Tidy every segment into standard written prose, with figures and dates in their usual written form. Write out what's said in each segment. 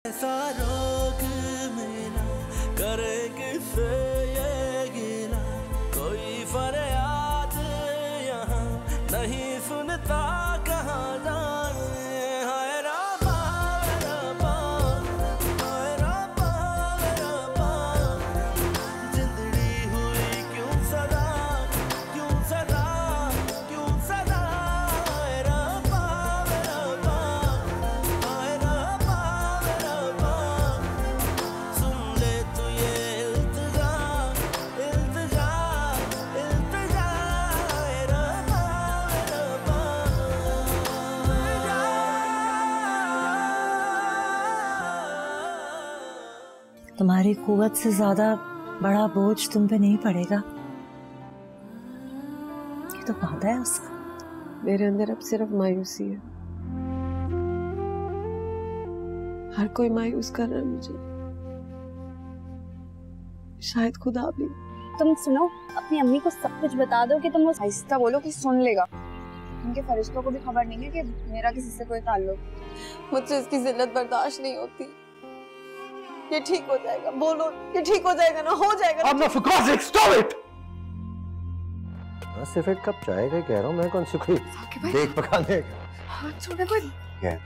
ऐसा रोग मेरा करे किसे ये गिला, कोई फरियाद यहाँ नहीं सुनता, कहाँ जाए हाय रब्बा रब्बा, हाय रब्बा रब्बा, जिंदड़ी हुई क्यों सदा, क्यों सदा, क्यों सदा, हाय रब्बा रब्बा, हाय रब्बा रब्बा, सुन ले तू ये इल्तिजा, इल्तिजा, इल्तिजा, हाय रब्बा रब्बा। तुम्हारी कुव्वत से ज्यादा बड़ा बोझ तुम पे नहीं पड़ेगा, ये तो वादा है उसका। मेरे अंदर अब सिर्फ मायूसी है। हर कोई मायूस कर रहा है मुझे, शायद खुदा भी। तुम सुनो, अपनी अम्मी को सब कुछ बता दो कि तुम उस आहिस्ता बोलो कि सुन लेगा। उनके फरिश्तों को भी खबर नहीं है कि मेरा किसी से कोई ताल्लुक। मुझसे इसकी जिल्लत बर्दाश्त नहीं होती। ये ठीक हो जाएगा, बोलो ये ठीक हो जाएगा ना, हो जाएगा ना। for God's sake, stop it! सिर्फ एक कप चाय का कह रहा हूँ मैं, कौन सी कोई केक पकाने का। हाथ छोड़े कोई। क्या?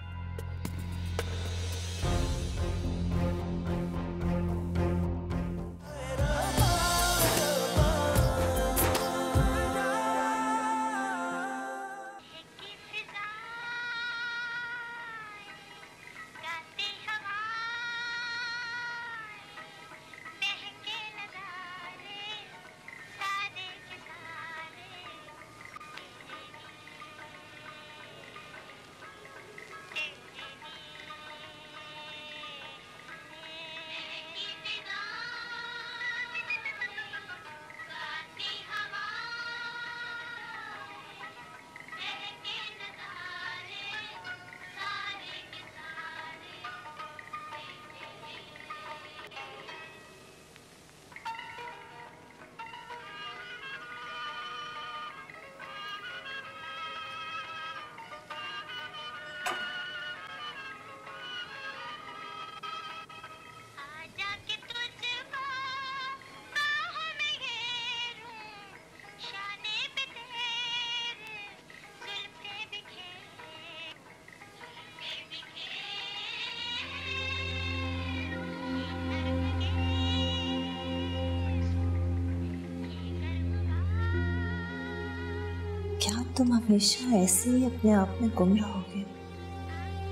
क्या तुम हमेशा ऐसे ही अपने आप में गुम रहोगे?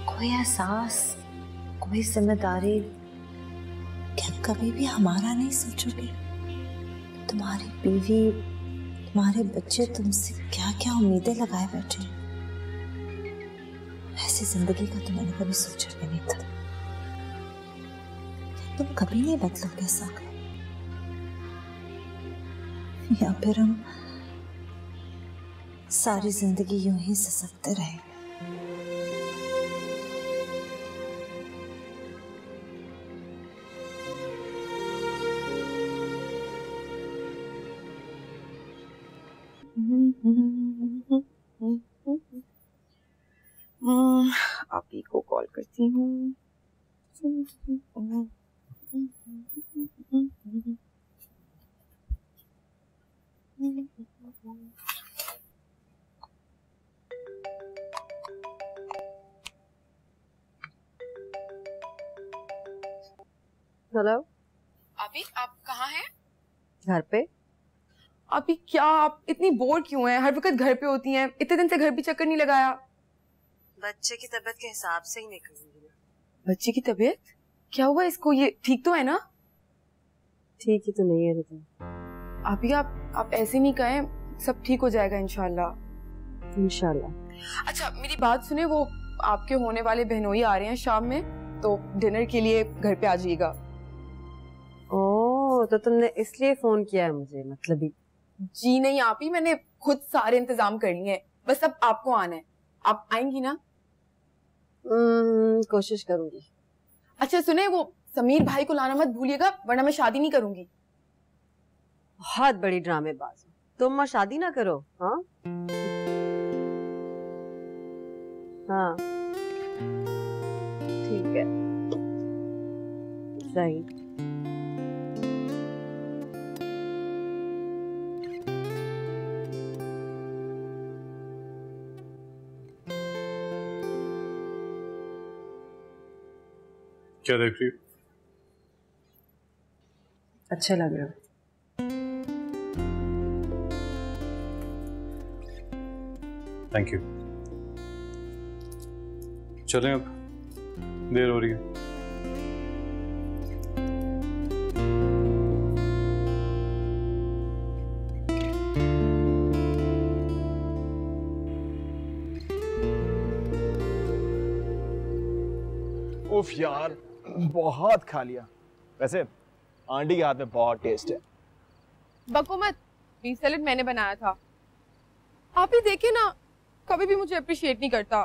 कोई एहसास, कोई जिम्मेदारी, क्या कभी भी हमारा नहीं सोचोगे? तुम्हारी बीवी, तुम्हारे बच्चे तुमसे क्या क्या उम्मीदें लगाए बैठे। ऐसी जिंदगी का तो मैंने कभी सोचा भी नहीं था। तुम कभी नहीं बदलोगे सागर, या फिर हम सारी जिंदगी यूं ही सिसकते रहेंगे। आप ही को कॉल करती हूँ। हेलो अभी आप कहाँ हैं? घर पे। अभी क्या आप इतनी बोर क्यों हैं? हर वक्त घर पे होती हैं, इतने दिन से घर भी चक्कर नहीं लगाया। बच्चे की तबीयत के हिसाब से ही निकलूंगी। बच्चे की तबीयत क्या हुआ इसको? ये ठीक तो है ना? ठीक ही तो नहीं है रितु। अभी आप ऐसे नहीं कहें, सब ठीक हो जाएगा इंशाल्लाह। इंशाल्लाह। अच्छा मेरी बात सुने, वो आपके होने वाले बहनोई आ रहे हैं शाम में, तो डिनर के लिए घर पे आ जाइएगा। ओह, तो तुमने इसलिए फोन किया है मुझे? मतलब ही जी नहीं आप ही, मैंने खुद सारे इंतजाम कर लिए हैं, बस अब आपको आना है। आप आएंगी ना? कोशिश करूंगी। अच्छा सुने, वो समीर भाई को लाना मत भूलिएगा, वरना मैं शादी नहीं करूंगी। बहुत बड़ी ड्रामेबाज हो तुम, शादी ना करो। हाँ हाँ ठीक है। सही। क्या देख रही हो? अच्छा लग रहा है। Thank you. चलें अब, देर हो रही है। उफ यार, बहुत खा लिया। वैसे आंटी के हाथ में बहुत टेस्ट है। बको मत, बीफ सैलेड मैंने बनाया था। आप ही देखिए ना, कभी भी मुझे अप्रिशिएट नहीं करता।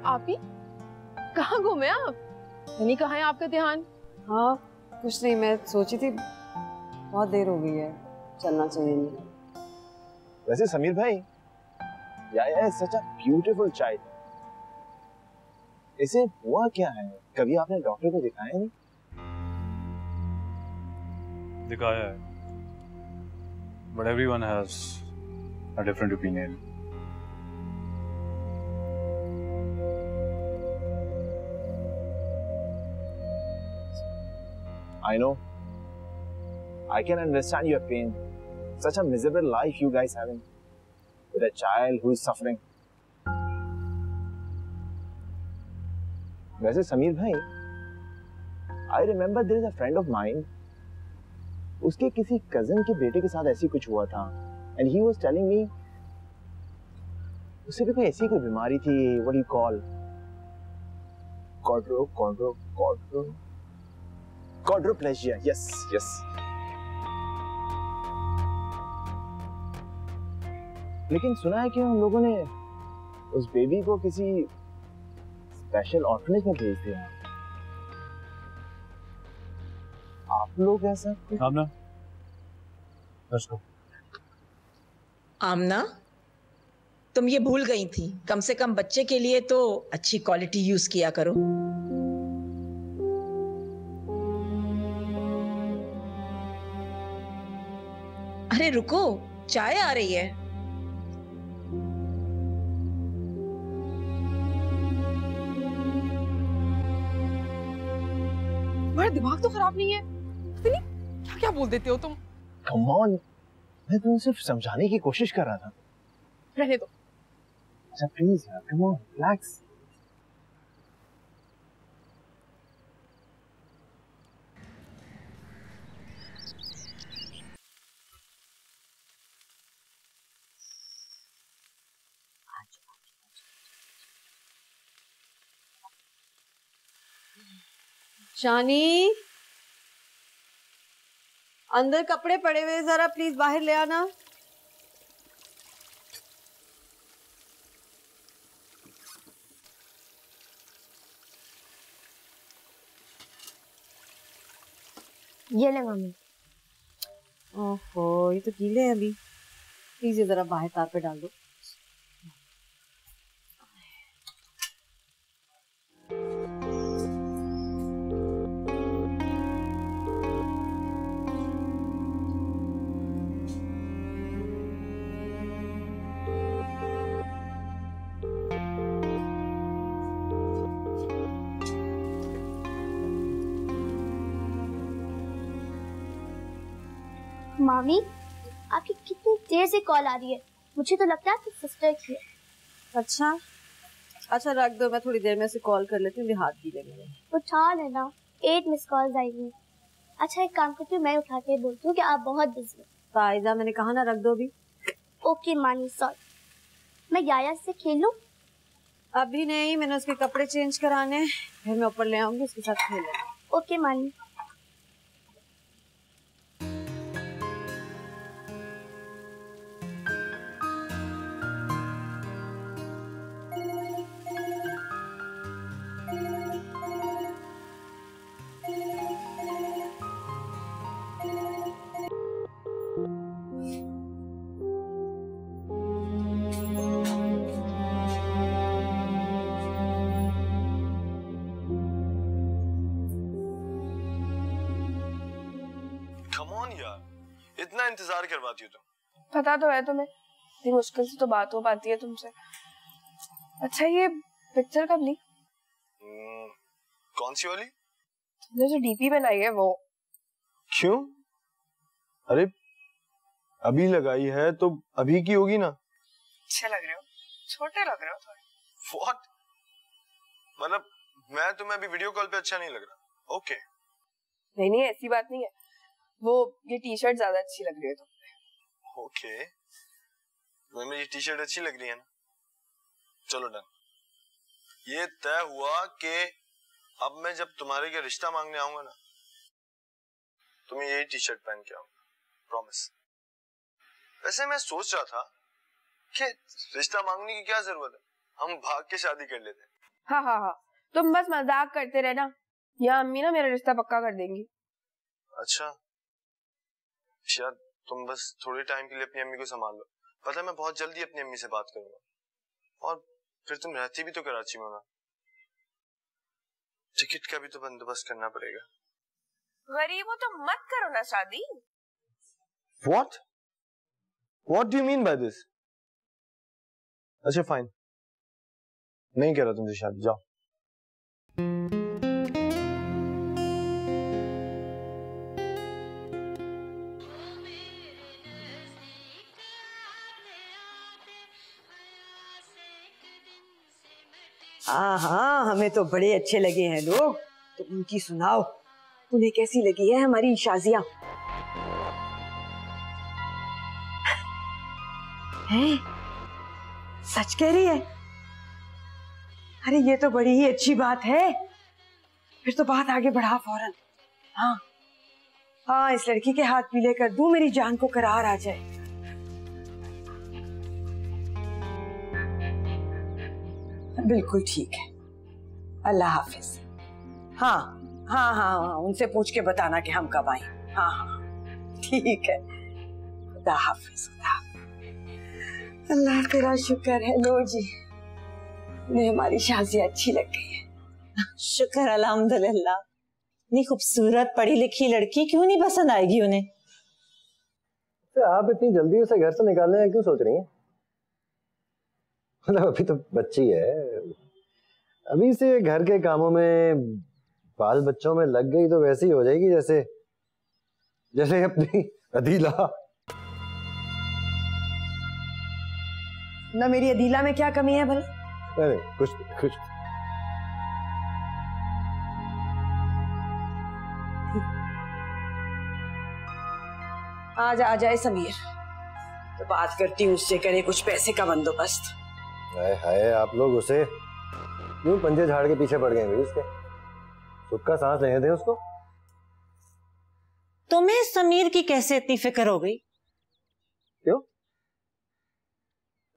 आप ही कहाँ घूमे आप? नहीं, कहाँ है आपका ध्यान? हाँ कुछ नहीं, मैं सोची थी बहुत देर हो गई है, चलना चाहिए मुझे। वैसे समीर भाई, Yaya is such a beautiful child. इसे हुआ क्या है? कभी आपने डॉक्टर को दिखाया नहीं? दिखाया है, but everyone has a different opinion. I know. I can understand your pain. Such a miserable life you guys having with a child who is suffering. वैसे समीर भाई, I remember there is a friend of mine. उसके किसी cousin के बेटे के साथ ऐसी कुछ हुआ था, and he was telling me उसे भी कोई ऐसी कोई बीमारी थी, what do you call? Quadriplegia. Yes. लेकिन सुना है कि उन लोगों ने उस बेबी को किसी स्पेशल ऑर्फनेज में भेज दिया। आप लोग ऐसा? आमना, let's go. आमना, तुम ये भूल गई थी, कम से कम बच्चे के लिए तो अच्छी क्वालिटी यूज किया करो। अरे रुको, चाय आ रही है। तुम्हारा दिमाग तो खराब नहीं है? क्या क्या बोल देते हो तुम? Come on, मैं तुम्हें सिर्फ समझाने की कोशिश कर रहा था। रहने दो। अच्छा प्लीज यार, come on, relax. शानी, अंदर कपड़े पड़े हुए, जरा प्लीज बाहर ले आना। ये ले मम्मी। ओहो, ये तो गीले हैं अभी। प्लीज ये जरा बाहर तार पे डाल दो। मामी, आपकी कितनी देर से कॉल आ रही है? मुझे तो लगता है आपकी सिस्टर की है। अच्छा रख दो, मैं थोड़ी देर में से कॉल कर लेती हूँ, हाथ गीले मेरे। उठा लेना, 8 मिस कॉल्स आएंगी। अच्छा एक काम करती हूँ, मैं उठा के बोलती हूँ कि आप बहुत बिजी हो। फायदा, मैंने कहा ना रख दो अभी। ओके मानी, सॉरी। मैं याया से खेल लूँ? अभी नहीं, मैंने उसके कपड़े चेंज कराने, फिर मैं ऊपर ले आऊंगी, उसके साथ खेलेंगे। ओके मानी। इंतजार करवाती हो तुम? पता तो है तुम्हें, इतनी मुश्किल से तो बात हो पाती है तुमसे। अच्छा ये पिक्चर कब ली? कौन सी वाली? तुमने जो डीपी बनाई है वो। क्यों? अरे अभी लगाई है तो अभी की होगी ना। अच्छे लग रहे हो, छोटे लग रहे हो थोड़े। What? मतलब मैं तुम्हें अभी वीडियो कॉल पे अच्छा नहीं लग रहा? ओके। नहीं नहीं ऐसी बात नहीं है, वो ये टी शर्ट ज्यादा अच्छी लग रही है तुमने। ओके, तुम्हें ये टी शर्ट अच्छी लग रही है ना? चलो डन। ये तय हुआ कि अब मैं जब तुम्हारे के रिश्ता मांगने आऊंगा ना, तुम्हें यही टी शर्ट पहन के आऊंगा, प्रॉमिस। वैसे मैं सोच रहा था कि रिश्ता मांगने की क्या जरूरत है, हम भाग के शादी कर लेते हैं। हाँ हाँ हाँ, तुम बस मजाक करते रहना, यहाँ अम्मी ना मेरा रिश्ता पक्का कर देंगी। अच्छा शायद तुम बस थोड़े टाइम के लिए अपनी अम्मी को संभाल लो। पता है मैं बहुत जल्दी अपनी अम्मी से बात करूंगा, और फिर तुम रहती भी तो कराची में हो ना, टिकट का भी तो बंदोबस्त करना पड़ेगा। गरीब हो तो मत करो ना शादी। What? What do you mean by this? अच्छा फाइन, नहीं कह रहा तुमसे शादी, जाओ। हाँ हाँ, हमें तो बड़े अच्छे लगे हैं लोग। तो उनकी सुनाओ, उन्हें कैसी लगी है हमारी शाजिया? हैं? सच कह रही है? अरे ये तो बड़ी ही अच्छी बात है, फिर तो बात आगे बढ़ा फौरन। हाँ हाँ, इस लड़की के हाथ पीले कर दूं, मेरी जान को करार आ जाए। बिल्कुल ठीक है, अल्लाह हाफिज। हाँ हाँ हाँ हाँ, उनसे पूछ के बताना कि हम कब आए। हाँ हाँ ठीक है, खुदा हाफिज। अल्लाह तेरा शुक्र है लो जी, उन्हें हमारी शादी अच्छी लग गई है। शुक्र अल्हम्दुलिल्लाह। इतनी खूबसूरत पढ़ी लिखी लड़की क्यों नहीं पसंद आएगी उन्हें? तो आप इतनी जल्दी उसे घर से निकालने का क्यों सोच रही हैं? मतलब अभी तो बच्ची है, अभी से घर के कामों में बाल बच्चों में लग गई तो वैसी हो जाएगी जैसे जैसे अपनी अदीला। ना मेरी अदीला में क्या कमी है भला? नहीं कुछ आज आ जाए समीर तो बात करती हूँ उससे, करे कुछ पैसे का बंदोबस्त। हाय हाय, आप लोग उसे क्यों पंजे झाड़ के पीछे पड़ गए हैं? उसके सुख का सांस लेने दें उसको। तुम्हें समीर की कैसे इतनी फिक्र हो गई? क्यों,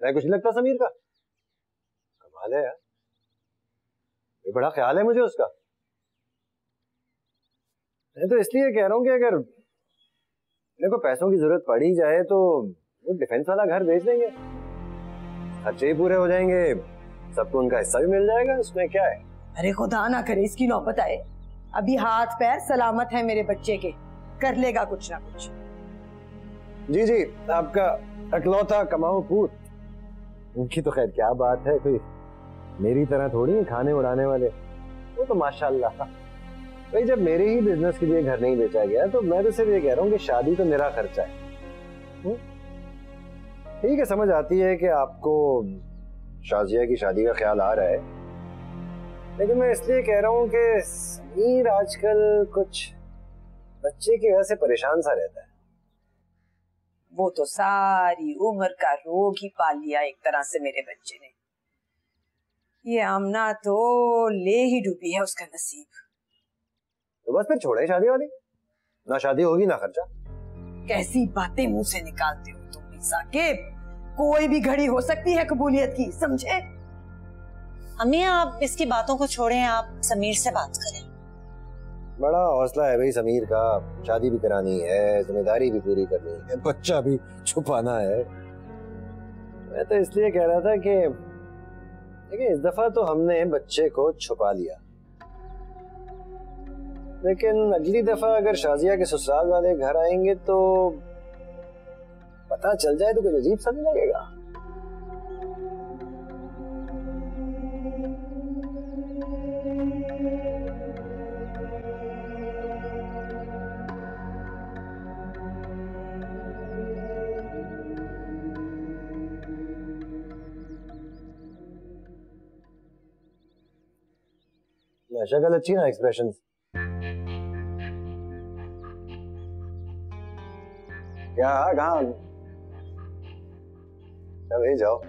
मैं कुछ नहीं लगता समीर का? कमाल है यार, ये बड़ा ख्याल है मुझे उसका। मैं तो इसलिए कह रहा हूँ कि अगर मेरे को पैसों की जरूरत पड़ी जाए तो वो डिफेंस वाला घर बेच देंगे, खर्चे ही पूरे हो जाएंगे, सबको उनका हिस्सा भी मिल जाएगा, उसमें क्या है। अरे खुदा ना करे इसकी नौबत आए, अभी हाथ पैर सलामत है मेरे बच्चे के, कर लेगा कुछ ना कुछ। जी जी, आपका अकलौता कमाऊ पूत, उनकी तो खैर क्या बात है, कोई मेरी तरह थोड़ी खाने उड़ाने वाले, वो तो माशाल्लाह। भाई जब मेरे ही बिजनेस के लिए घर नहीं बेचा गया तो मैं तो सिर्फ ये कह रहा हूँ कि शादी तो मेरा खर्चा है। ठीक है, समझ आती है कि आपको शाजिया की शादी का ख्याल आ रहा है, लेकिन मैं इसलिए कह रहा हूँ कि समीर आजकल कुछ बच्चे की वजह से परेशान सा रहता है। वो तो सारी उम्र का रोग ही पाल लिया एक तरह से मेरे बच्चे ने। ये आमना तो ले ही डूबी है उसका नसीब। तो बस फिर छोड़े शादी वाली, ना शादी होगी ना खर्चा। कैसी बातें मुंह से निकालते हो तुम भी साकिब, कोई भी घड़ी हो सकती है कबूलियत की, समझे? अम्मी आप इसकी बातों को छोड़ें, आप समीर से बात करें। बड़ा हौसला है भाई समीर का, शादी भी करानी है, जिम्मेदारी भी पूरी करनी है, बच्चा भी छुपाना है। मैं तो इसलिए कह रहा था कि देखिए इस दफा तो हमने बच्चे को छुपा लिया, लेकिन अगली दफा अगर शाजिया के ससुराल वाले घर आएंगे तो पता चल जाए तो कुछ अजीब सा नहीं लगेगा? शक्ल अच्छी ना, एक्सप्रेशन क्या? कहाँ? चल जाओ।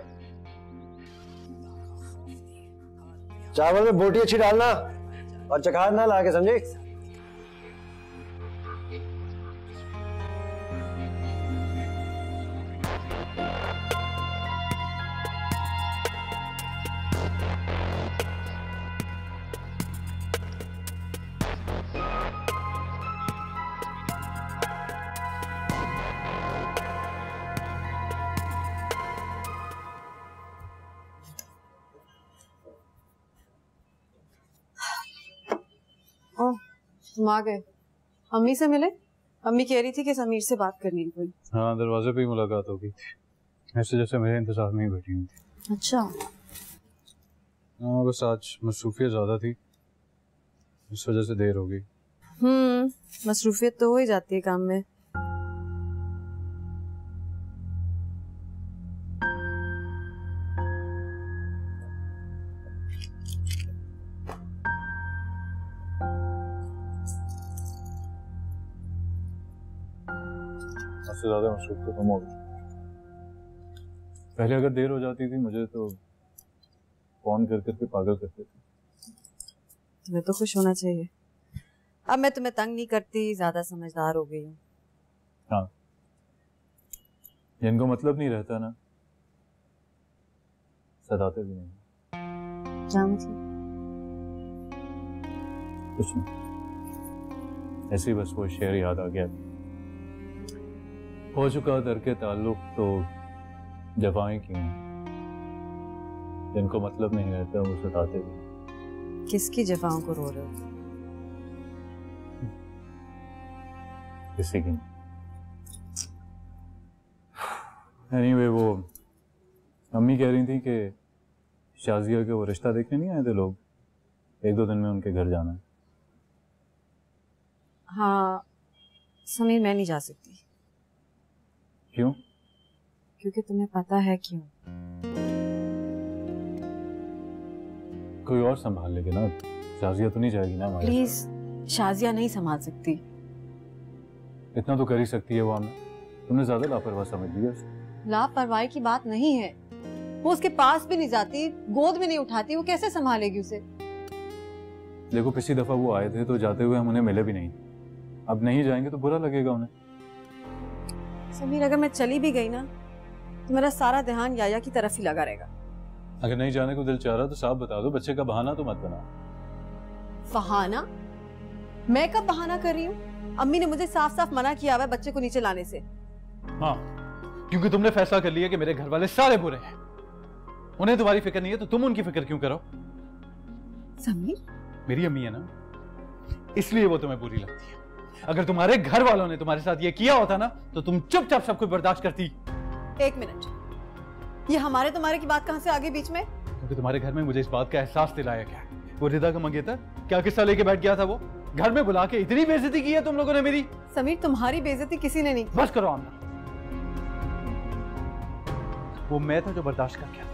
चावल में बोटी अच्छी डालना और चखार ना ला के, समझे? तुम आ गए। अम्मी से मिले? अम्मी कह रही थी कि समीर से बात करनी है कोई। हाँ, दरवाजे पे ही मुलाकात होगी। ऐसे जैसे मेरे इंतजार में ही बैठी हुई थी। अच्छा। हाँ, बस आज मसरूफियत ज्यादा थी, इस वजह से देर हो गई। मसरूफियत तो हो ही जाती है काम में। से ज्यादा मसरूफ तो तुम हो गई। पहले अगर देर हो जाती थी मुझे तो फोन कर करके पागल करते थे। तुम्हें तो खुश होना चाहिए। अब मैं तुम्हें तंग नहीं करती, ज्यादा समझदार हो गई हूँ। हाँ, जिनको मतलब नहीं रहता ना, सताते भी नहीं। क्या मतलब? कुछ नहीं, ऐसे ही बस वो शेर याद आ गया। हो चुका दरके ताल्लुक तो जफाएं क्यों, जिनको मतलब नहीं रहता वो सताते भी। किसकी जफाओं को रो रहे हो? किसी की। एनीवे, वो अम्मी कह रही थी कि शाजिया के वो रिश्ता देखने नहीं आए थे लोग, 1-2 दिन में उनके घर जाना है। हाँ समीर, मैं नहीं जा सकती। क्यों? क्योंकि तुम्हें पता है क्यों। कोई और संभाल लेगी ना, शाजिया तो नहीं जाएगी ना हमारे। प्लीज, शाजिया नहीं संभाल सकती। इतना तो कर ही सकती है वो। आमना, तुमने ज्यादा लापरवाह समझ लिया उसे। लापरवाही की बात नहीं है, वो उसके पास भी नहीं जाती, गोद में नहीं उठाती, वो कैसे संभालेगी उसे? देखो, पिछली दफा वो आए थे तो जाते हुए हम उन्हें मिले भी नहीं, अब नहीं जाएंगे तो बुरा लगेगा उन्हें। समीर, अगर मैं चली भी गई ना तो मेरा सारा ध्यान याया की तरफ ही लगा रहेगा। अगर नहीं जाने को दिल चाह रहा तो साफ बता दो, बच्चे का बहाना तो मत बना। बहाना? मैं कब बहाना कर रही हूँ? अम्मी ने मुझे साफ साफ मना किया हुआ है बच्चे को नीचे लाने से। हाँ, क्योंकि तुमने फैसला कर लिया कि मेरे घर वाले सारे बुरे हैं, उन्हें तुम्हारी फिक्र नहीं है, तो तुम उनकी फिक्र क्यों करो? समीर, मेरी अम्मी है ना, इसलिए वो तुम्हें बुरी लगती है। अगर तुम्हारे घर वालों ने तुम्हारे साथ ये किया होता ना तो तुम चुपचाप सब कुछ बर्दाश्त करती। 1 मिनट, ये हमारे तुम्हारे की बात कहां से आ गई बीच में? क्योंकि तुम्हारे घर में मुझे इस बात का एहसास दिलाया गया है। वो रिदा का मंगेतर क्या किस्सा लेके बैठ गया था, वो घर में बुला के इतनी बेइज्जती की है तुम लोगों ने मेरी। समीर, तुम्हारी बेइज्जती किसी ने नहीं। बस करो आमना, वो मैं था जो बर्दाश्त कर गया था।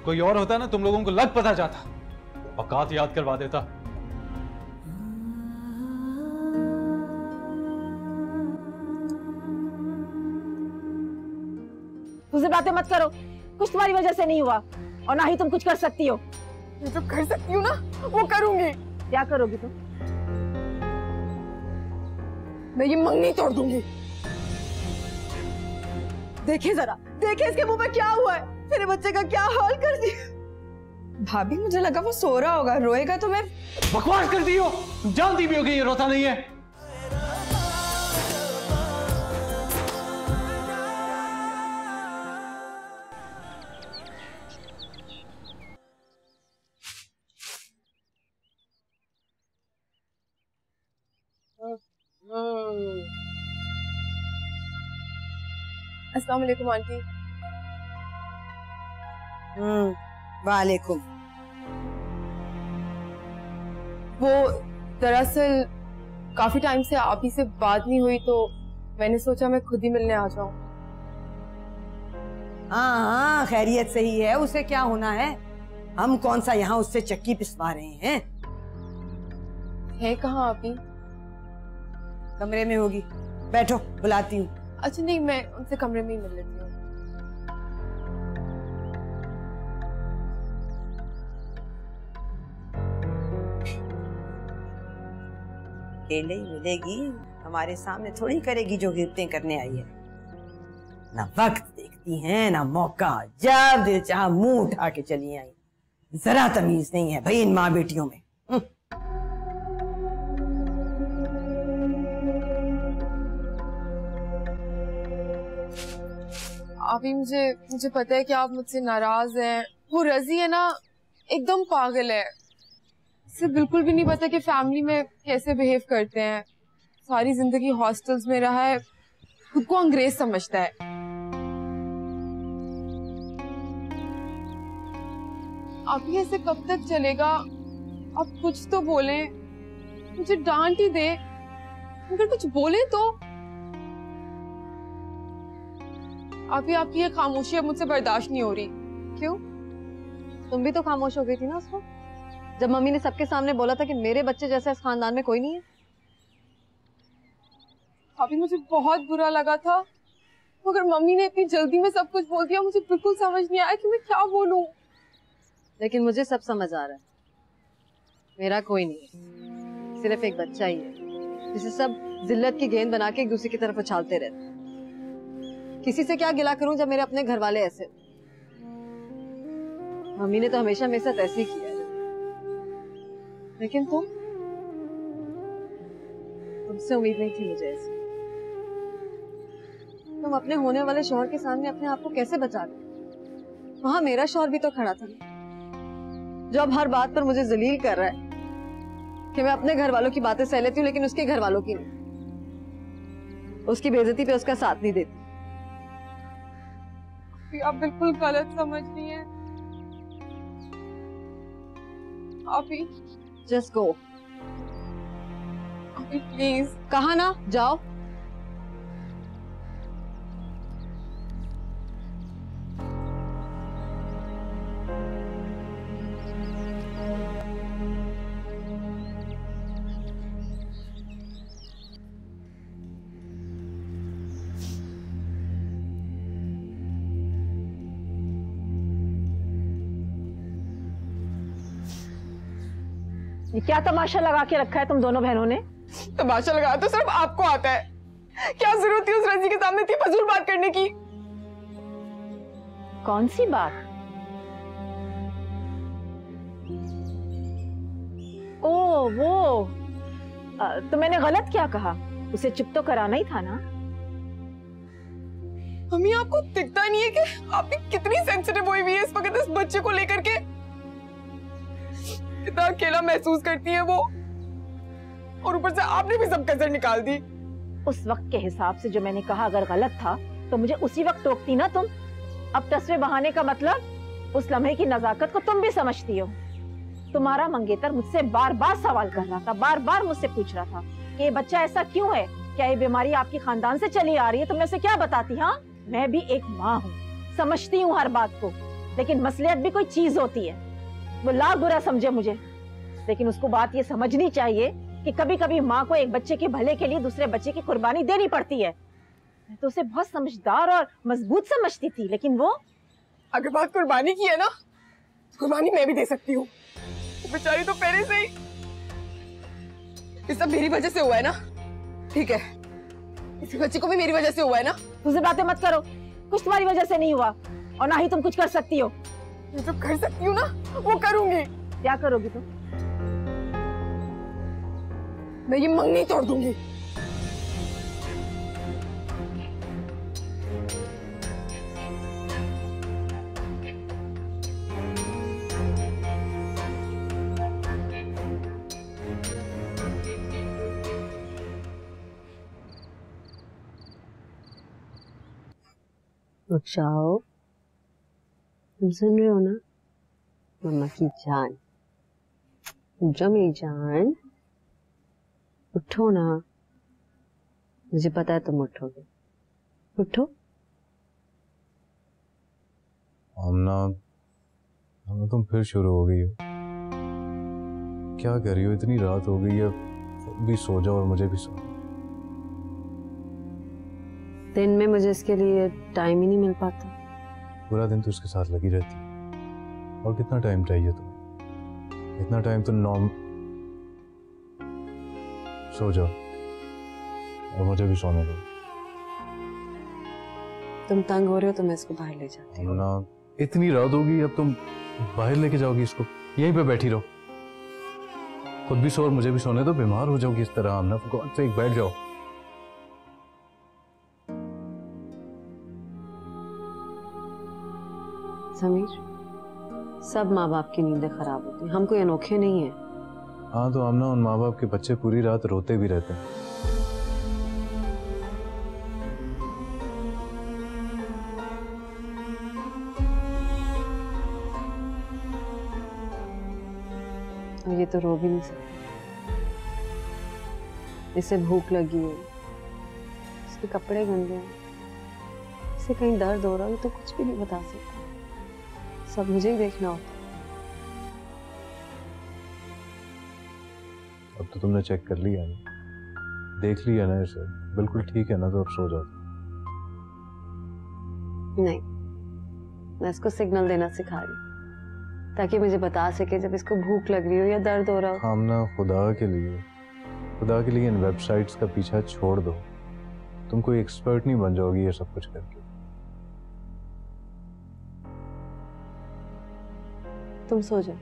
कोई और होता ना, तुम लोगों को लग पता जाता, औकात याद करवा देता। मुझसे बातें मत करो, कुछ तुम्हारी वजह से नहीं हुआ और ना ही तुम कुछ कर सकती हो। मैं जो कर सकती हूँ ना वो करूंगी। क्या करोगी तुम? मैं ये मंगनी तोड़ दूंगी। देखिए जरा, देखिए इसके मुंह पे क्या हुआ है, मेरे बच्चे का क्या हाल कर दिया। भाभी, मुझे लगा वो सो रहा होगा, रोएगा तो मैं। बकवास कर दी हो, जानती भी होगी ये रोता नहीं है। अस्सलाम वालेकुम आंटी। वालेकुम। वो दरअसल काफी टाइम से आप ही से बात नहीं हुई तो मैंने सोचा मैं खुद ही मिलने आ जाऊं। हाँ हाँ, खैरियत से ही है, उसे क्या होना है। हम कौन सा यहाँ उससे चक्की पिसवा रहे हैं। है कहाँ आप ही? कमरे में होगी, बैठो बुलाती हूँ। अच्छा नहीं, मैं उनसे कमरे में ही मिल लेती हूँ। अकेले ही मिलेगी, हमारे सामने थोड़ी करेगी जो गिरतें करने आई है। ना वक्त देखती हैं ना मौका, जब दिल चाहा मुंह उठा के चली आई। जरा तमीज नहीं है भाई इन माँ बेटियों में। अभी मुझे पता है कि आप मुझसे नाराज हैं। वो रजी है ना, एकदम पागल है। इसे बिल्कुल भी नहीं पता कि फैमिली में कैसे बिहेव करते हैं। सारी जिंदगी हॉस्टल्स में रहा है, खुद को अंग्रेज समझता है। आप ही ऐसे कब तक चलेगा? आप कुछ तो बोलें, मुझे डांट ही दे, अगर कुछ बोले तो। आपकी ये खामोशी अब मुझसे बर्दाश्त नहीं हो रही। क्यों? तुम भी तो खामोश हो गई थी ना उस वक्त, जब मम्मी ने सबके सामने बोला था कि मेरे बच्चे जैसा इस खानदान में कोई नहीं है। अभी मुझे बहुत बुरा लगा था, मगर मम्मी ने इतनी जल्दी में सब कुछ बोल दिया, मुझे बिल्कुल समझ नहीं आया कि मैं क्या बोलूं। लेकिन मुझे सब समझ आ रहा है, मेरा कोई नहीं है, सिर्फ एक बच्चा ही है जिसे सब जिल्लत की गेंद बना के एक दूसरे की तरफ उछालते रहते हैं। किसी से क्या गिला करूं जब मेरे अपने घर वाले ऐसे। मम्मी ने तो हमेशा मेरे साथ ऐसे ही किया है, लेकिन तुमसे उम्मीद नहीं थी मुझे ऐसे। तुम अपने होने वाले शौहर के सामने अपने आप को कैसे बचा गए? वहां मेरा शौहर भी तो खड़ा था, जो अब हर बात पर मुझे जलील कर रहा है कि मैं अपने घर वालों की बातें सह लेती हूँ लेकिन उसके घर वालों की नहीं। उसकी बेइज्जती पे उसका साथ नहीं देती। आप बिल्कुल गलत समझ रही हैं। आप ही जस्ट गो प्लीज। कहा ना जाओ। ये क्या तमाशा लगा के रखा है तुम दोनों बहनों ने? तमाशा लगाया तो सिर्फ आपको आता है। क्या जरूरत थी उस रजी के सामने इतनी फजूल बात करने की? कौन सी बात? ओ वो तो मैंने गलत क्या कहा? उसे चुप तो कराना ही था ना। मम्मी आपको दिखता नहीं है कि आप कितनी सेंसिटिव हुई हुई है इस वक्त इस बच्चे को लेकर के? इतना अकेला महसूस करती है वो, और ऊपर से आपने भी सब कसर निकाल दी। उस वक्त के हिसाब से जो मैंने कहा अगर गलत था तो मुझे उसी वक्त टोकती ना तुम। अब तस्वीर बहाने का मतलब उस लम्हे की नजाकत को तुम भी समझती हो। तुम्हारा मंगेतर मुझसे बार बार सवाल कर रहा था, बार बार मुझसे पूछ रहा था कि ये बच्चा ऐसा क्यों है, क्या ये बीमारी आपकी खानदान से चली आ रही है? तुम ऐसे क्या बताती? हाँ, मैं भी एक माँ हूँ, समझती हूँ हर बात को, लेकिन मसलियत भी कोई चीज होती है। वो लाख बुरा समझे मुझे, लेकिन उसको बात ये समझनी चाहिए कि कभी कभी माँ को एक बच्चे के भले के लिए दूसरे बच्चे की कुर्बानी देनी पड़ती है। मैं तो उसे बहुत समझदार और मजबूत समझती थी, लेकिन वो अगर बात कुर्बानी की है ना, कुर्बानी मैं भी दे सकती हूँ। बेचारी तो पहले से ही, ये सब मेरी वजह से हुआ है ना, ठीक है? इसी बच्चे को भी मेरी वजह से हुआ है ना। तुझे बातें मत करो, कुछ तुम्हारी वजह से नहीं हुआ और ना ही तुम कुछ कर सकती हो। मैं जो कर सकती हूँ ना वो करूंगी। क्या करोगी तुम? मैं ये मंगनी तोड़ दूंगी। उठ जाओ, तुम सुन रहे हो ना मम्मा की जान। जो मेरी जान, उठो ना, मुझे पता है तुम उठोगे, उठो। आमना, तुम फिर शुरू हो गई हो। क्या कर रही हो? इतनी रात हो गई है, भी सो जाओ और मुझे भी सो। दिन में मुझे इसके लिए टाइम ही नहीं मिल पाता। पूरा दिन तो उसके साथ लगी रहती है। और कितना टाइम चाहिए तुम्हें? इतना टाइम तो सो जाओ और मुझे भी सोने दो। तुम तंग हो रहे हो तो मैं इसको बाहर ले जाती हूँ। ना, इतनी रात होगी, अब तुम बाहर लेके जाओगी इसको? यहीं पे बैठी रहो, खुद भी सो और मुझे भी सोने दो। बीमार हो जाओगी इस तरह। आमना, गॉड से बैठ जाओ। समीर, सब माँ बाप की नींदें खराब होती हैं, हम कोई अनोखे नहीं है। हाँ तो आमना, उन माँ बाप के बच्चे पूरी रात रोते भी रहते हैं। और ये तो रो भी नहीं सकता। इसे भूख लगी है, इसके कपड़े गंदे हैं, इसे कहीं दर्द हो रहा है तो कुछ भी नहीं बता सकता। सब मुझे ही देखना होता है। अब तो तुमने चेक कर लिया ना, देख लिया ना इसे, बिल्कुल ठीक है ना, तो अब सो जाओ। नहीं, मैं इसको सिग्नल देना सिखा रही हूँ ताकि मुझे बता सके जब इसको भूख लग रही हो या दर्द हो रहा हो। आमना, खुदा के लिए इन वेबसाइट्स का पीछा छोड़ दो। तुम कोई एक्सपर्ट नहीं बन जाओगी ये सब कुछ करके। तुम सो जाओ,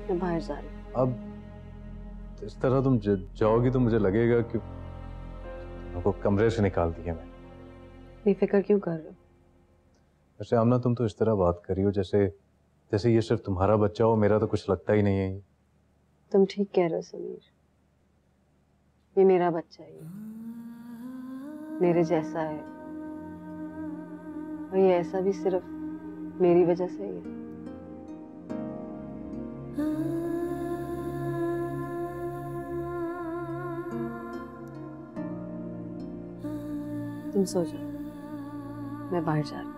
मैं बाहर जा रही हूँ। अब इस तरह तुम जाओगी तो मुझे लगेगा कि तुमको कमरे से निकाल दिया मैंने। बेफिक्र क्यों कर रहे हो? वैसे आमना, तुम तो इस तरह बात कर रही हो जैसे ये सिर्फ तुम्हारा बच्चा हो। मेरा तो कुछ लगता ही नहीं है। तुम ठीक कह रहे हो समीर, ये मेरा बच्चा है, मेरे जैसा है, और ये ऐसा भी सिर्फ मेरी वजह से ही है। तुम सो जाओ, मैं बाहर जा रही हूँ।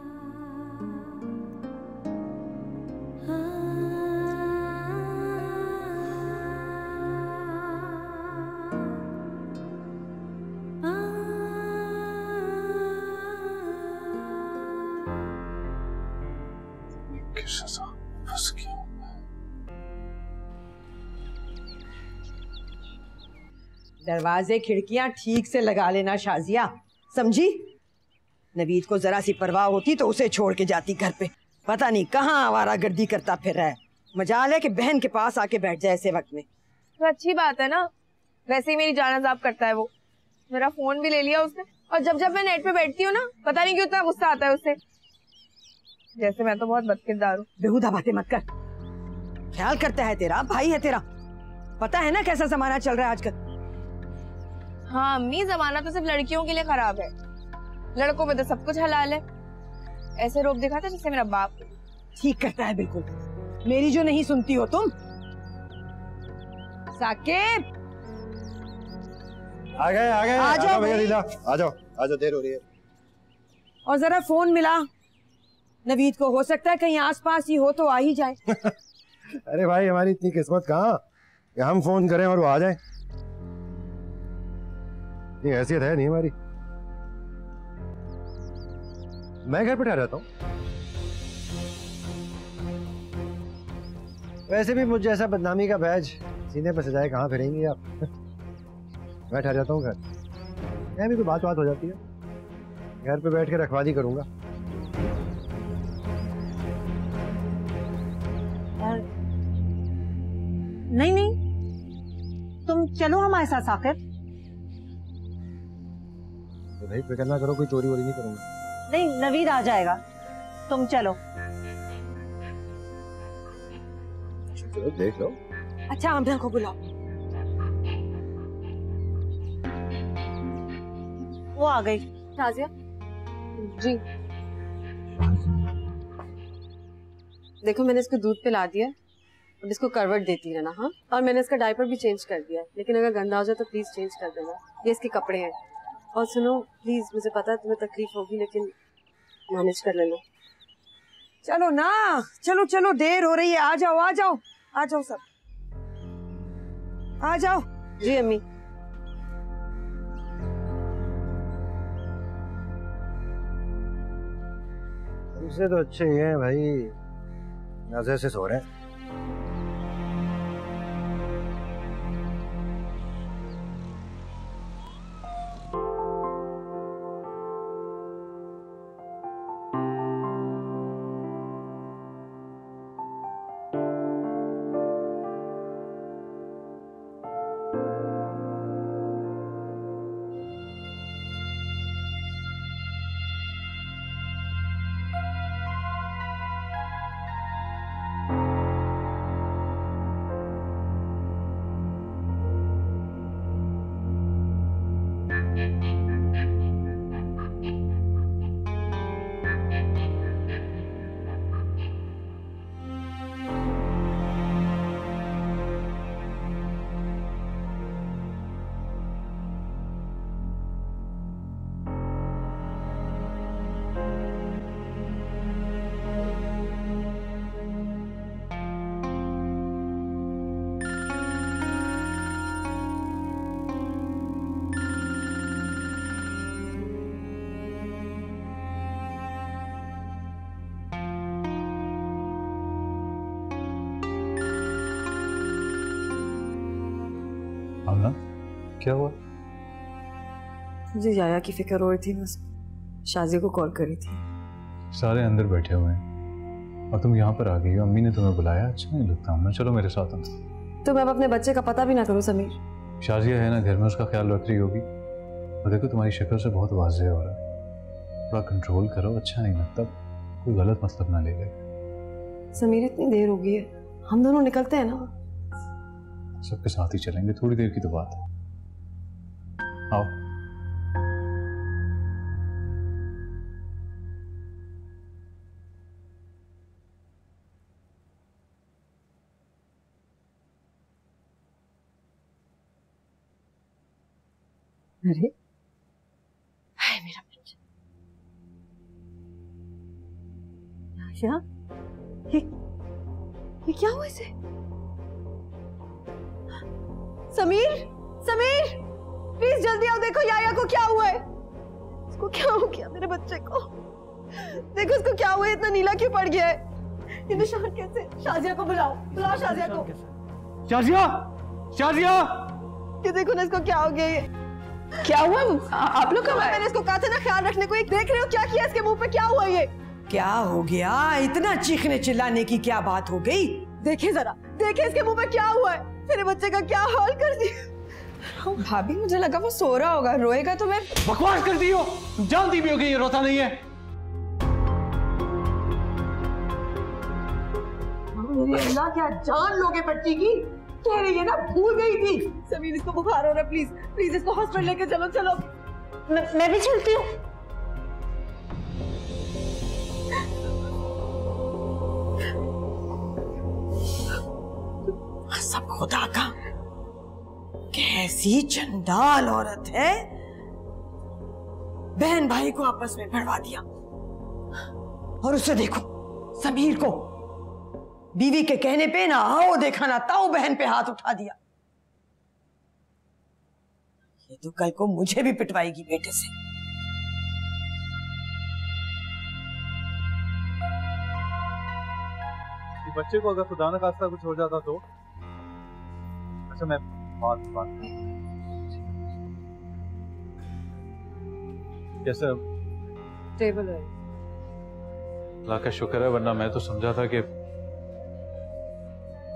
दरवाजे खिड़कियां ठीक से लगा लेना शाजिया, समझी? नवीद को जरा सी परवाह होती तो उसे छोड़ के जाती घर पे। पता नहीं कहाँ आवारागर्दी करता फिर रहा है। मजाल है कि बहन के पास आके बैठ जाए ऐसे वक्त में। तो अच्छी बात है ना, वैसे ही मेरी जान अजाब करता है वो। मेरा फोन भी ले लिया उसने, और जब जब मैं नेट पे बैठती हूँ ना, पता नहीं क्यों इतना गुस्सा आता है उससे, जैसे मैं तो बहुत बदकिरदार हूँ। बेहुदा बातें मत कर, ख्याल करता है तेरा भाई है तेरा। पता है ना कैसा जमाना चल रहा है आजकल। हाँ अम्मी, जमाना तो सिर्फ लड़कियों के लिए खराब है, लड़कों में तो सब कुछ हलाल है। ऐसे रोब दिखाता जैसे मेरा बाप। ठीक करता है बिल्कुल, मेरी जो नहीं सुनती हो तुम। साकिब, आ गए आ जाओ भैया लीला, आ जाओ, देर हो रही है। और जरा फोन मिला नवीद को, हो सकता है कहीं आसपास ही हो तो आ ही जाए। अरे भाई, हमारी इतनी किस्मत कहाँ कि हम फोन करें और वो आ जाए। ये हैसियत है नहीं हमारी। मैं घर पे ठहरा रहता हूँ। वैसे भी मुझ जैसा बदनामी का बैज सीने पर सजाए कहाँ फिरेंगी आप। मैं ठहर जाता हूँ घर। मैं भी कोई बात हो जाती है, घर पे बैठ के रखवाली करूंगा। नहीं, तुम चलो हमारे साथ साकिब। तो भाई फिक्र ना करो, कोई चोरी वोरी नहीं करूंगा। नहीं, नवीद आ जाएगा, तुम चलो। चलो देख लो। अच्छा, आमना को बुलाओ, वो आ गई। शाजिया, जी देखो, मैंने इसको दूध पिला दिया, अब इसको करवट देती रहना। हाँ, और मैंने इसका डायपर भी चेंज कर दिया है, लेकिन अगर गंदा हो जाए तो प्लीज चेंज कर देना। ये इसके कपड़े हैं। और सुनो प्लीज, मुझे पता है तुम्हें तकलीफ होगी, लेकिन मैनेज कर लेना। चलो ना, चलो चलो, देर हो रही है। आ जाओ आ जाओ आ जाओ, सब आ जाओ। जी अम्मी। तुमसे तो अच्छे ही हैं भाई, मजे से सो रहे हैं। आमना, क्या हुआ? मुझे याया की फिक्र हो रही थी, बस शाजी को कॉल करी थी। सारे अंदर बैठे हुए हैं और तुम यहाँ पर आ गई हो। अम्मी ने तुम्हें बुलाया, अच्छा नहीं लगता। आमना चलो मेरे साथ अंदर। तो मैं अब अपने बच्चे का पता भी ना करूँ समीर। शाजिया है ना घर में, उसका ख्याल रख रही होगी। और देखो तुम्हारी शक्ल से बहुत वाज़ेह हो रहा है, थोड़ा कंट्रोल करो, अच्छा नहीं लगता। कोई गलत मतलब ना ले ले। समीर इतनी देर हो गई है, हम दोनों निकलते हैं ना। सबके साथ ही चलेंगे, थोड़ी देर की तो बात है। आओ। अरे हाय मेरा बच्चा, क्या ये क्या हुआ इसे? समीर, समीर प्लीज जल्दी आओ, देखो याया को क्या हुआ है। इसको क्या हो गया मेरे बच्चे को? देखो इसको क्या हुआ है, इतना नीला क्यों पड़ गया है? ये निशान कैसे? शाजिया को बुलाओ, बुलाओ शाजिया को। शाजिया, शाजिया! ये देखो ना इसको क्या हो गया। ये क्या हुआ? आप लोग कब आए? मैंने इसको कहा था ना ख्याल रखने को। एक देख रहे हो क्या किया इसके मुंह पे? क्या हुआ ये? क्या हो गया? इतना चीखने चिल्लाने की क्या बात हो गई? देखिए जरा, देखिए इसके मुंह पे क्या हुआ है। मेरे बच्चे का क्या हाल कर दिया। भाभी मुझे लगा वो सो रहा होगा, रोएगा तो मैं। बकवास कर दी हो, जानती भी होगी ये रोता नहीं है। मेरे अल्लाह, क्या जान लोगे बच्ची की? कह रही है ना भूल गई थी। समीर इसको बुखार हो रहा है, प्लीज प्लीज इसको हॉस्पिटल लेके चलो। चलो मैं भी चलती हूँ। सब खुदा का, कैसी चंडाल औरत है। बहन भाई को आपस में भिड़वा दिया, और उसे देखो समीर को बीवी के कहने पे ना आओ देखा ना ताओ बहन पे हाथ उठा दिया। ये तो कल को मुझे भी पिटवाएगी बेटे से। बच्चे को अगर खुदा न खास्ता कुछ हो जाता तो? अच्छा मैं बात कैसे? टेबल है। अल्लाह का शुक्र है, वरना मैं तो समझा था कि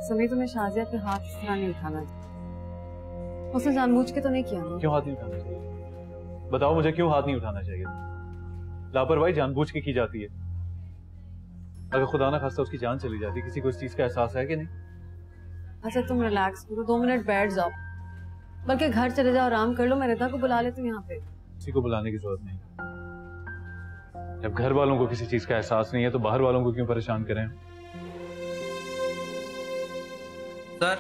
समीर तुम्हें शाजिया पे हाथ इस तरह नहीं उठाना चाहिए। उसने जानबूझ के तो नहीं किया ना? क्यों हाथ नहीं उठाना चाहिए? बताओ मुझे, क्यों हाथ नहीं उठाना चाहिए? लापरवाही जानबूझ के की जाती है। अगर खुदा ना खास्ता उसकी जान चली जाती, किसी को इस चीज का एहसास है कि नहीं? अच्छा तुम रिलैक्स करो, 2 मिनट बैठ जाओ, बल्कि घर चले जाओ, आराम कर लो। मैं रिता को बुला लेती हूँ यहाँ पे। किसी को बुलाने की जरूरत नहीं। जब घर वालों को किसी चीज का एहसास नहीं है तो बाहर वालों को क्यों परेशान करें? सर,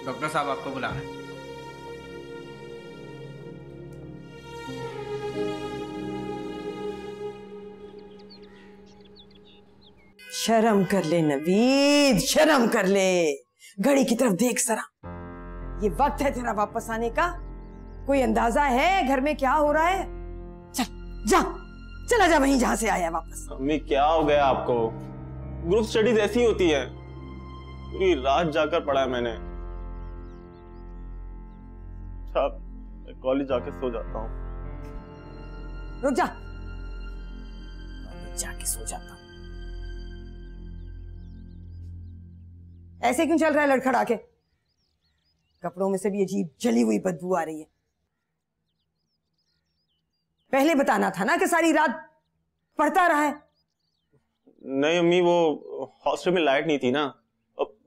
डॉक्टर साहब आपको बुला रहे हैं। शर्म कर ले नवीद, शर्म कर ले। घड़ी की तरफ देख जरा, ये वक्त है तेरा वापस आने का। कोई अंदाजा है घर में क्या हो रहा है? चल जा, चला जा वहीं जहां से आया वापस। मम्मी क्या हो गया आपको? ग्रुप स्टडीज ऐसी होती है, पूरी रात जाकर पढ़ा है मैंने। अच्छा, कॉलेज जाके सो जाता हूँ। रुक जा, कॉलेज जाके सो जाता हूँ। ऐसे क्यों चल रहा है लड़खड़ा के? कपड़ों में से भी अजीब जली हुई बदबू आ रही है। पहले बताना था ना कि सारी रात पढ़ता रहा है। नहीं अम्मी, वो हॉस्टल में लाइट नहीं थी ना,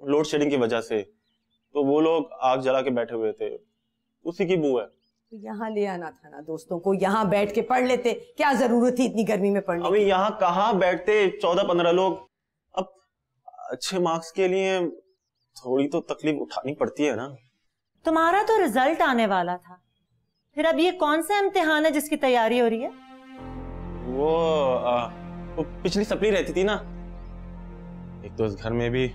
लोड शेडिंग की वजह से, तो वो लोग आग जला के बैठे हुए थे, उसी की बू है। तो यहाँ ले आना था ना दोस्तों को, यहाँ बैठ के पढ़ लेते। क्या जरूरत थी इतनी गर्मी में पढ़ने की? अभी यहाँ कहाँ बैठते 14-15 लोग। अब अच्छे मार्क्स के लिए थोड़ी तो तकलीफ उठानी पड़ती है ना। तुम्हारा तो रिजल्ट आने वाला था, फिर अब ये कौन सा इम्तिहान है जिसकी तैयारी हो रही है? वो पिछली सप्ली रहती थी ना, एक तो इस घर में भी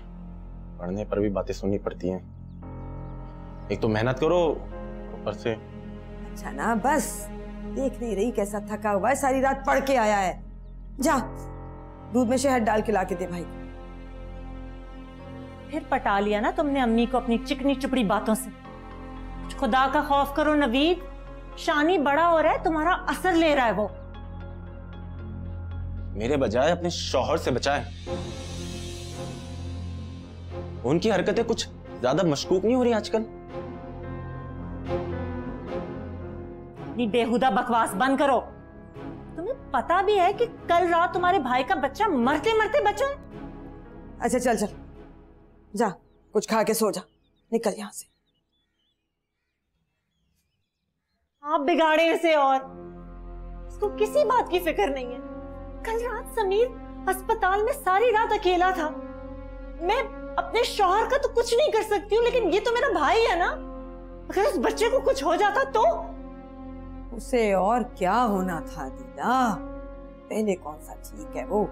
पढ़ने पर भी बातें सुननी पड़ती हैं। एक तो मेहनत करो, ऊपर से। अच्छा ना, बस देख नहीं रही कैसा थका हुआ है, सारी रात पढ़ के आया है। जा दूध में शहद डाल के ला के दे भाई। फिर पटा लिया ना तुमने अम्मी को अपनी चिकनी चुपड़ी बातों से। खुदा का खौफ करो नवीद, शानी बड़ा हो रहा है, तुम्हारा असर ले रहा है वो। मेरे बजाय अपने शौहर से बचाए। उनकी हरकतें कुछ ज्यादा मशकूक नहीं हो रही आजकल? अपनी बेहुदा बकवास बंद करो। तुम्हें पता भी है कि कल रात तुम्हारे भाई का बच्चा मरते मरते बचा। अच्छा चल चल जा, कुछ खा के सो जा, निकल यहां से। आप बिगाड़े इसे और इसको किसी बात की फिक्र नहीं है। कल रात समीर अस्पताल में सारी रात अकेला था। मैं अपने शौहर का तो कुछ नहीं कर सकती हूँ, लेकिन ये तो मेरा भाई है ना। अगर उस बच्चे को कुछ हो जाता तो? उसे और क्या होना था दीदा, पहले कौन सा ठीक है वो,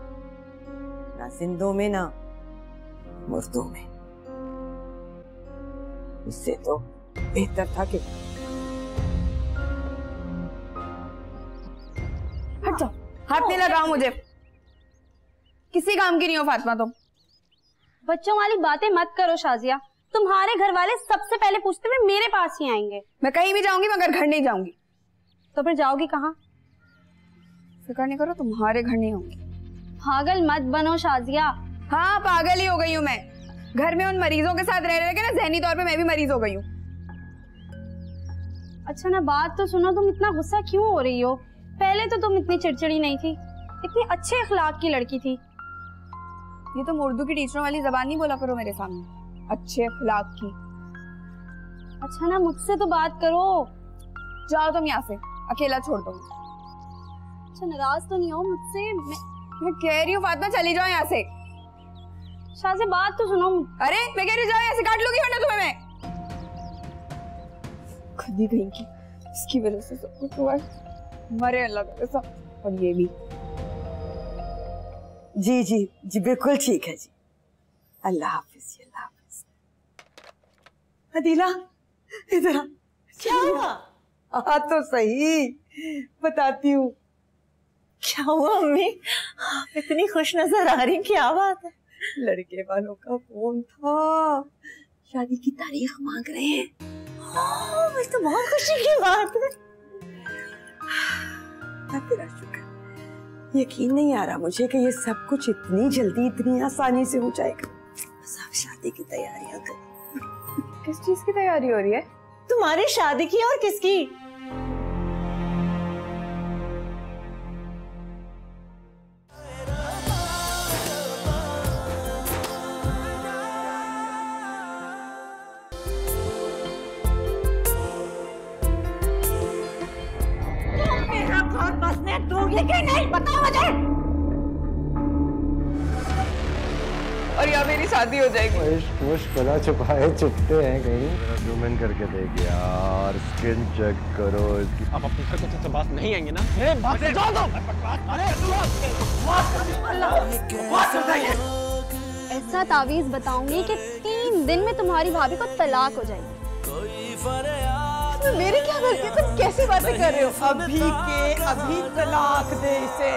ना जिंदों में ना मुर्दों में। इससे तो बेहतर था कि हट जाओ, हाथ नहीं लगाओ मुझे, किसी काम की नहीं हो फातिमा तुम। बच्चों वाली बातें मत करो शाजिया, तुम्हारे घर वाले सबसे पहले पूछते हुए मेरे पास ही आएंगे। मैं कहीं भी जाऊंगी मगर घर नहीं जाऊंगी। तो फिर जाओगी कहाँ? फिक्र नहीं करो, तुम्हारे घर नहीं होंगी। पागल मत बनो शाजिया। हाँ पागल ही हो गई हूँ मैं। घर में उन मरीजों के साथ रह रहे के ना जहनी तौर पे मैं भी मरीज हो गई हूँ। अच्छा ना बात तो सुनो, तुम इतना गुस्सा क्यों हो रही हो? पहले तो तुम इतनी चिड़चिड़ी नहीं थी, इतनी अच्छे अखलाक की लड़की थी। ये तो उर्दू की टीचरों वाली जबान नहीं बोला करो मेरे सामने, अच्छे अखलाक की। अच्छा ना मुझसे तो बात करो। जाओ तुम यहाँ से, अकेला छोड़ दो। अच्छा नाराज तो नहीं हो मुझसे? मैं कह रही हूँ फातिमा चली जाओ यहाँ से। शाज़िया बात तो सुनो। अरे मैं कह रही हूँ जाओ यहाँ से, काट लूंगी वरना तुम्हें मैं। खुद ही कहीं की, इसकी वजह से सब कुछ हुआ है। मरे अल्लाह का सब। और ये भी। जी जी जी बिल्कुल ठीक है जी। अल्लाह हाफिज, अल्लाह हाफिज। अदीला इधर आ। क्या हुआ? हाँ तो सही बताती हूँ। क्या हुआ अम्मी? आप इतनी खुश नजर आ रही, क्या बात है? लड़के वालों का फोन था, शादी की तारीख मांग रहे हैं। ये तो बहुत खुशी की बात है। तेरा शुक्र। यकीन नहीं आ रहा मुझे कि ये सब कुछ इतनी जल्दी इतनी आसानी से हो जाएगा। बस आप शादी की तैयारियां करो। किस चीज की तैयारी हो रही है? तुम्हारी शादी की और किसकी? मेरा घर होगी कि नहीं बताओ मुझे। और यहाँ मेरी शादी हो जाएगी। मुश्किल छुपाए छुपते हैं कहीं। मेरा जूम इन करके देख यार, स्किन चेक करो इसकी। आप अपनी हरकतों से बात नहीं आएंगे ना? बात जाओ तुम। ऐसा तावीज बताऊंगी कि 3 दिन में तुम्हारी भाभी को तलाक हो जाएगी। मेरी क्या गलती है? तुम कैसी बातें कर रहे हो? अभी के अभी तलाक दे इसे।